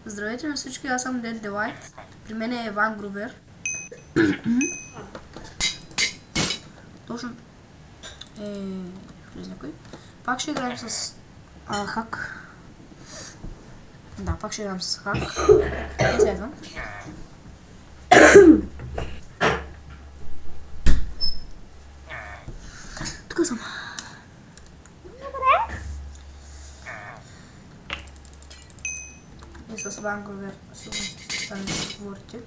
Здравейте на всички, аз съм Dead Delight. При мен е Иван Грубер. Точно влез някой. Пак ще играем с хак. Да, пак ще играем с хак. Излезам. Тук съм. И с Иван Грубер ще да говорите.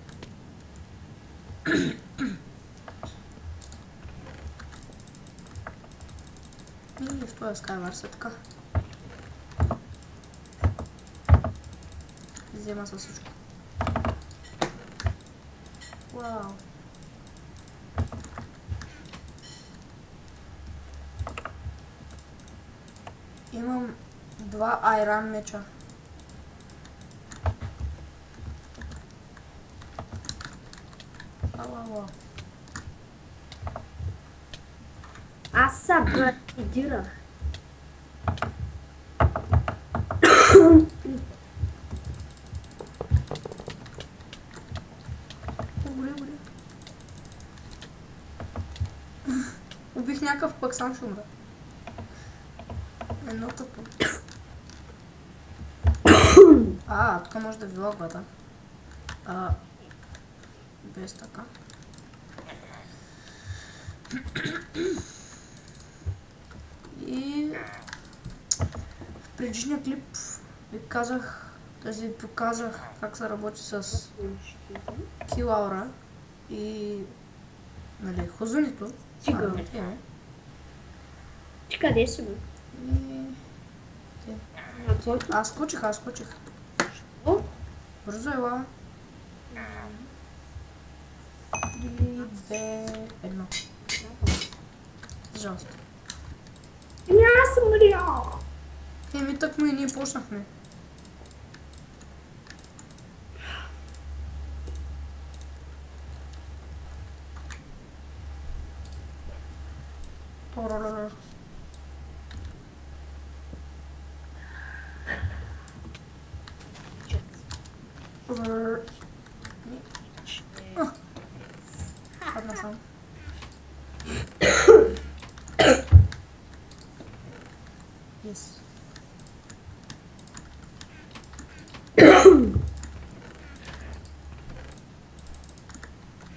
И в този Skywars е така. Взема със всичко. Вау! Имам 2 айран меча. Вау! Аз се братидирах. Гори. Убих някакъв, пък сам ще умра. Едно тъпо. Тук може да ви логва, да? Без така. И в предишния клип ви показах как се работи с Килаура и хозунито. Чига. Ти къде си, бе? Аз скочих. О? Бързо ела. 3, 2, 1. Жалко. Аз съм мрял. Тъкмо и ние почнахме. Падна сам. Yes.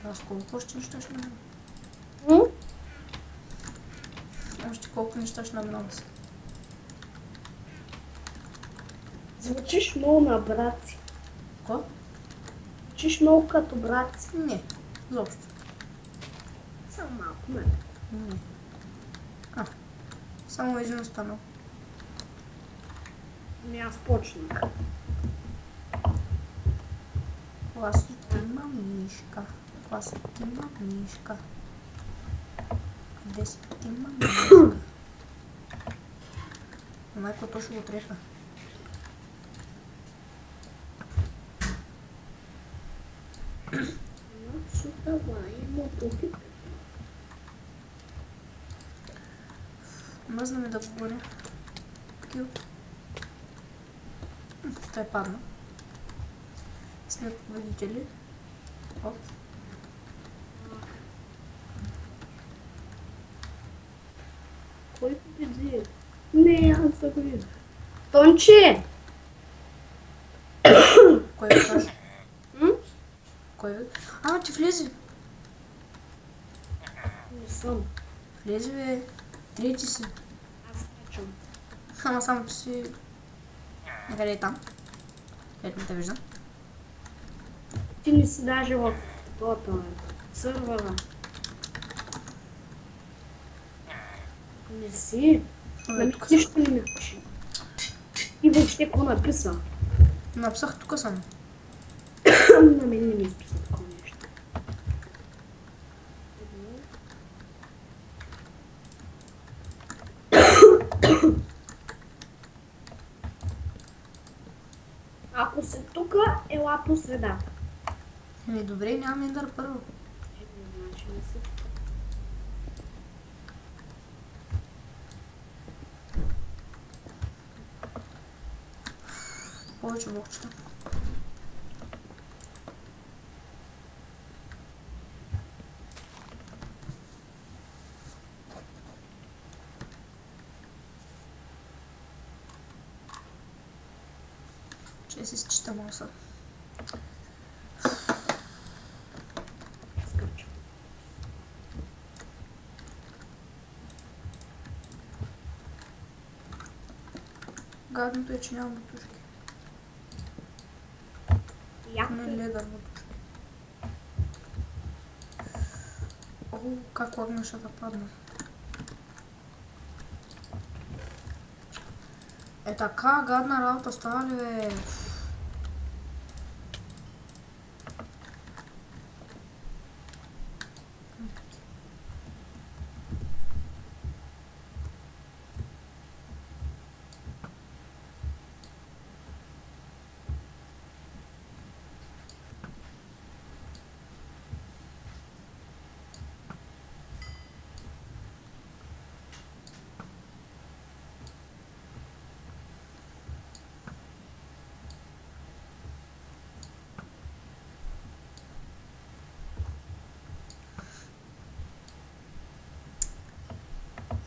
Аз колко още неща ще намеря? Още колко неща ще намеря? Звучиш много на братци. Ко? Звучиш много като братци. Не, изобщо. Само малко, не. Не. Само един останал. Аз почнах. Класикима мишка. Къде си има мишка? Майко точно го трефа. Мръзна ми да го горя. Кил. Той падна. Сме победители. Оп. Кой победи? Не, аз загубих. Тонче! Кой ви каже? Кой ви? Ти влезе. Не съм. Влезе, бе. Трети си. Аз качвам. Ама само че си... Къде е там? Ето не те виждам. Ти не си даже в това сървъра. Не си. Нищо не ми пише. И въобще какво написа? Написах, тук съм. На мен не ми изписа такова нещо. Ако се тука, ела по средата. Добре, нямам ендър първо. Значи не се тука. повече блокчета. Че си изчита мауса. Скачам. Гадното е, че няма бутушки. Яко Не е. ледър бутушки. О, как лагнаше да падна. Е така гадна работа става ли, бе?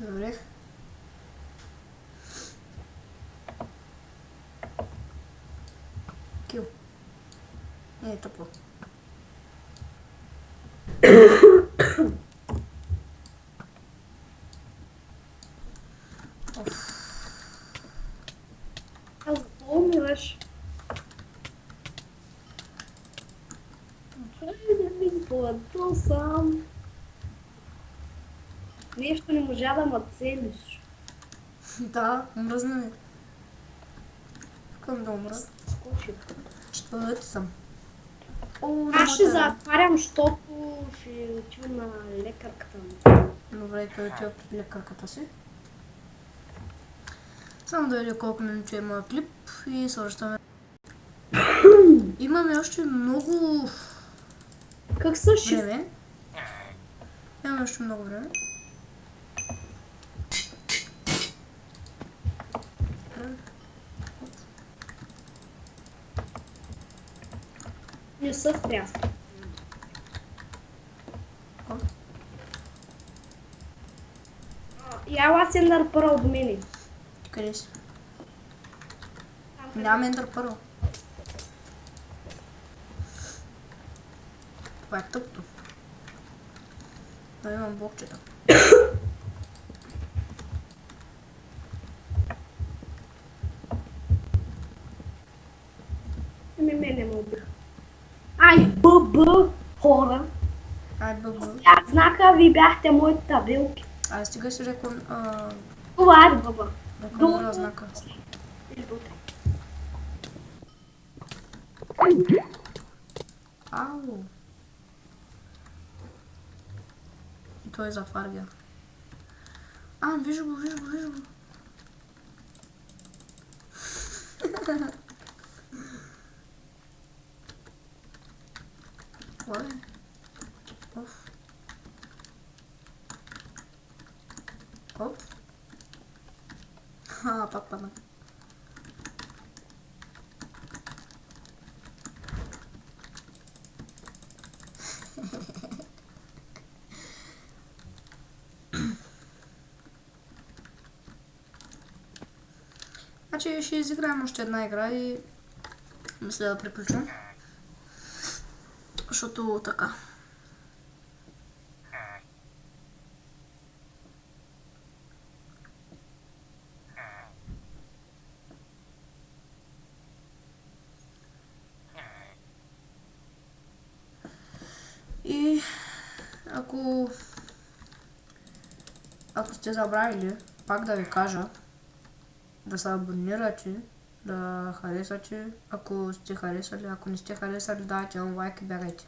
Добре. Кил. Не е тъпо. Аз умираш. Хайде ми плато сам. Нещо не можа да ме целиш. Да, мръзна ми. Искам да умра. Скучи. Четвърти съм. О, Аз ще няма да. затварям, защото ще отивам на лекарката. Добре, той отива при лекарката си. Само да видя колко минути има клип и свършваме. Имаме още много Как са шиф? време. Имаме още много време. Не са стряска. Яла Сендър първо до мене. Къде си? Няма ендър първо. Това е тъпто. Да имам блокчета. Мене ме убиха. Ай, ББ, хора. Ай, бъбъл. Как знака ви бяхте моите табелки? Ай, стига си рекон... Това е ББ. рекламира знака. Ау. И той затваря. А, вижу го, вижу го, вижу го. Това е. Оф. Оп. Ха, пак падна. Значи ще изиграем още една игра и мисля да приключим. Защото така. И ако сте забравили, пак да ви кажа, да се абонирате, да харесате, ако сте харесали, ако не сте харесали, дайте на лайк и бягайте.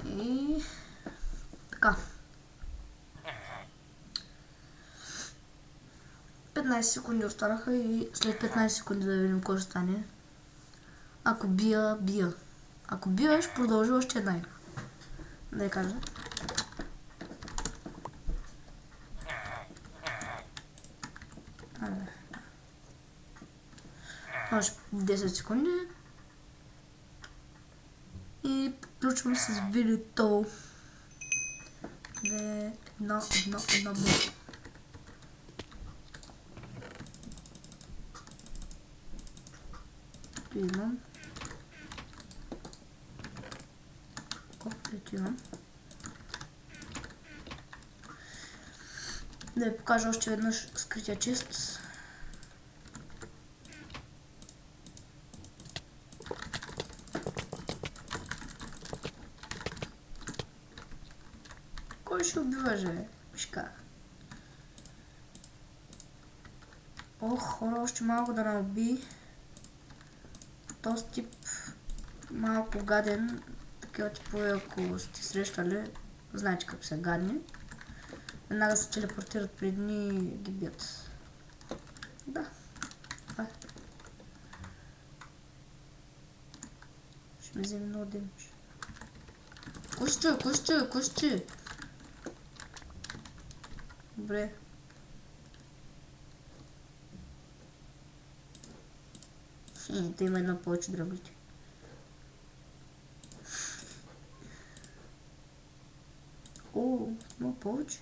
И така. 15 секунди останаха и след 15 секунди да видим какво ще стане. Ако бия, бия. Ако биеш, продължи още една игра. Да я кажа. Айде. Още 10 секунди. И приключвам с видеото. 2, 1, бум. Тук имам. Ето имам. Да ви покажа още веднъж скрития чест. Кой ще убива, же? Мишка. Ох, хора, още малко да ме уби. Този тип малко гаден. Такива типове, ако сте срещали, знаете как са гадни. Веднага се телепортират при дни и ги бият. Да. Това е. Ще ми вземе много демидж. Кущи! Добре. Те има едно повече дръглите. О, много повече.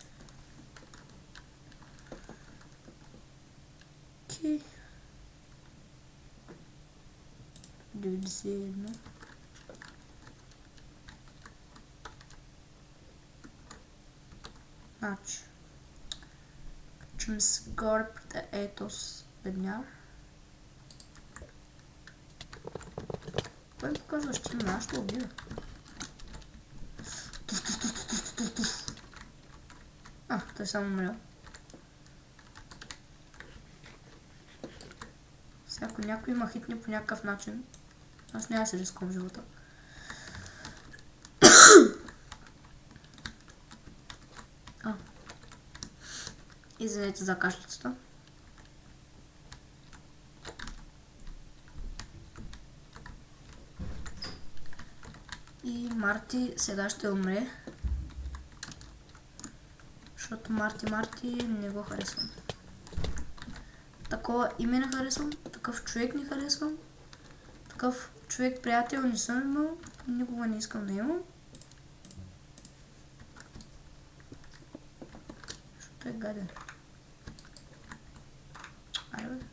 Окей. 91. Значи. Качваме се горе пред етос бедняр. Кой ми показва, ще има нашето убива? Той само умрял. Ако някой има хитни по някакъв начин, аз няма да се рискувам живота. Извинете за кашлицата. И Марти сега ще умре. Защото Марти не го харесвам. Такова име не харесвам, такъв човек не харесвам. Такъв човек приятел не съм имал, никога не искам да имам. Защото е гаден. Айде бе.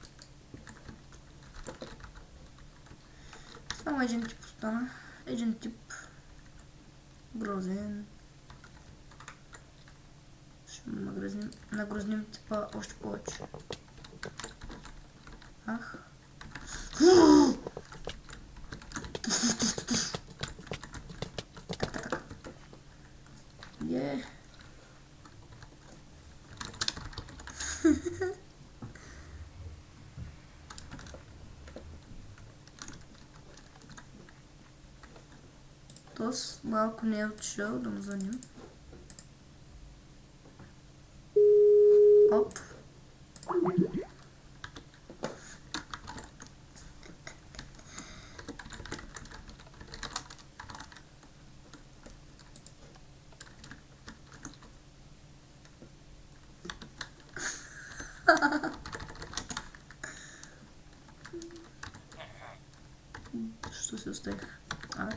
Само един тип остана. Един тип грозен. Ще нагрозним типа още повече. Ах. Так. Е. Тос малко не е отишъл да му звъним. Оп. Що се оставих? Абе.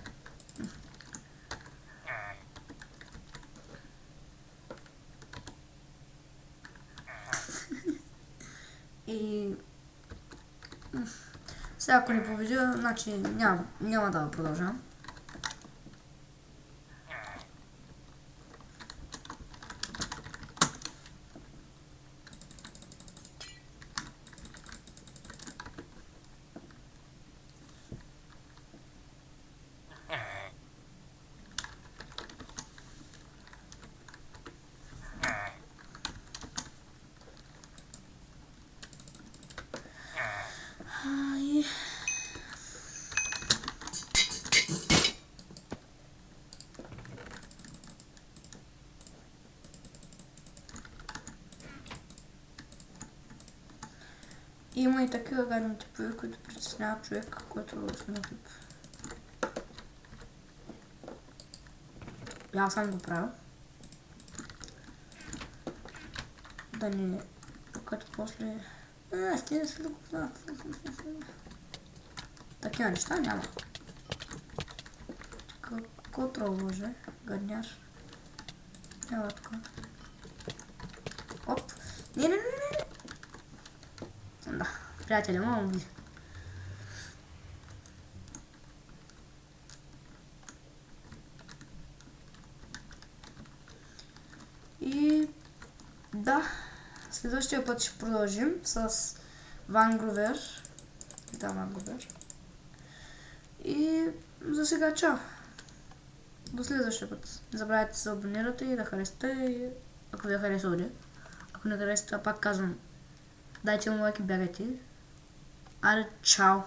И сега ако не победя, значи няма да продължавам. Има и такива гадни типове, които притесняват човек, който сме тип. Аз съм го правил. Да не... Като после Стига се да... Такива неща няма. Какво трябва може? Гадняр. Няма такова. Оп! Не. Да, приятели, мога би. И да, следващия път ще продължим с Вангровер. Да, Вангровер. И за сега чао! До следващия път. Не забравяйте да се абонирате и да харесате, ако ви е харесало. Ако не харесате, пак казвам, дайте му лайк и бягайте. Аре, чао!